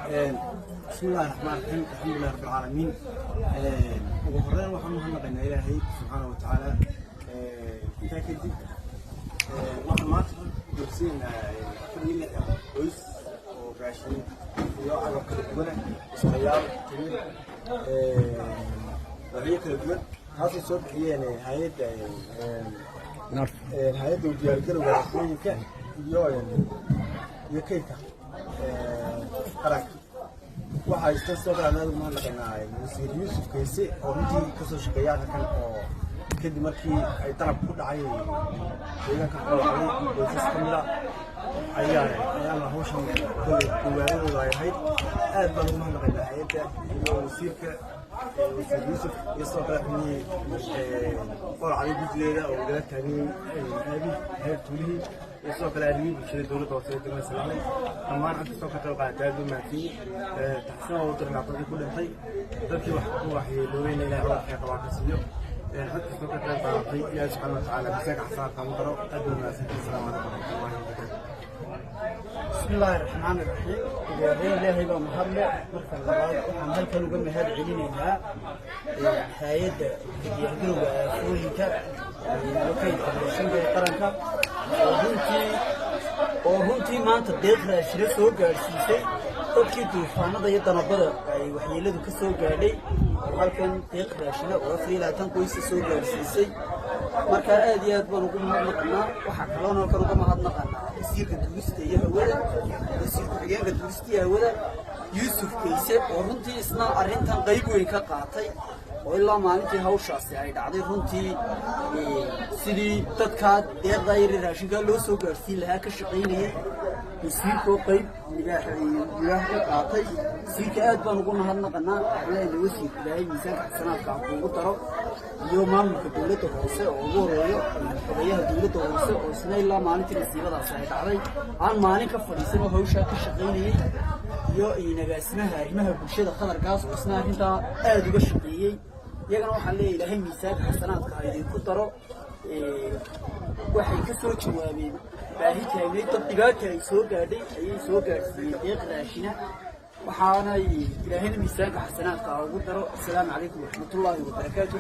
بسم الله الرحمن الرحيم الحمد لله رب العالمين. وهرين waxaan u hadlaynaa Ilaahay subhanahu wa ta'ala inta kadib waxaan maanta doorsiinaa fadhiga qoys oo raashin iyo agab kala duwan ismayaal timir wixii kala duwan taasoo soo bixiyeen hay'adda u diyaargarowga aqoonta iyo kaydka qaranka. waxaa iska soo galaanada ma hadlaynaa wasiir Yuusuf Kayse oo runtii ka soo shaqeeyay kan oo kadib markii ay dalab ku dhacay deegaanka xoolaha qoysas kamida ayaa la hawshan kuwaadooda ay ahayd aad baan ugu hadlaynaa hay'adda iyo wasiirka wasiir Yuusuf iyo soo kala xumiyay qoraalay gudleeda oo wada taagay heer tuulihii soo kala arrimi bulshada dawladda hoose ee degmada Salaaleyn dhammaan cid soo ka qayb qaatay maantay taxsan oo darnaaqadii ku dhintay dadkii wax ku waxyeelooyay Ilaahay oo ka qabaaqsiyo cid soo ka qayb qaatay Ilaahay subhanahu wa ta'ala bisaga xasaabta ma daro adduunka assalaamu alaykum wa rahmatullahi wa barakatuh. بسم الله الرحمن الرحيم. إلهي بمحمد مركز الغرب وحن هلكن وقم هذا علينا هايد يهدروا فوجك وكيد الشنجة القرنكة وهنتي ما أنت داخل شرف سوق السيسي تبكي توفانا ضي تنبض وحيلة كسوق علي وهلكن داخل شنو وفري لا تنقويس سوق السيسي marka aad iyo aad baan ugu mahadnaqnaa waxa kale oo kan uga mahadnaqnaa wasiirka duulista iyo hawada wasiirka xigeenka duulista iyo hawada Yuusuf Kayse oo runtii isna arrintan qayb weyn ka qaatay oo ilaa maalintii hawshaasi ay dhacday runtii sidii dadka deeqda yar raashinka loo soo gaarsiin lahaa ka shaqeynayay wasiirka qayb libaax ka qaatay wasiirka aad baan ugu mahadnaqnaa Ilaahay wasiirka Ilaahay miisaanka xasanaadka ugu daro iyo maamulka dawladda hoose oo ugu horeeyo xogayaha dawladda hoose oo isna ilaa maalintii nasiibadaas ay dhacday aan maalin ka fadhiisan oo hawsha ka shaqeynayay iyo inagaasmaha arrimaha bulshada qadarkaas oo isna arrinta aad uga shaqeeyay iyagana waxaan leeyahay Ilaahay miisaanka xasanaadka ay ku daro waxay ka soo jawaabeen baahi taagay dad dhibaato ay soo gaadhay ayay soo gaarsiiyeen deeq raashina waxaana Ilaahay miisaanka xasanaadka ugu daro. Assalaamu calaykum wa rahmatullahi wa barakatuh.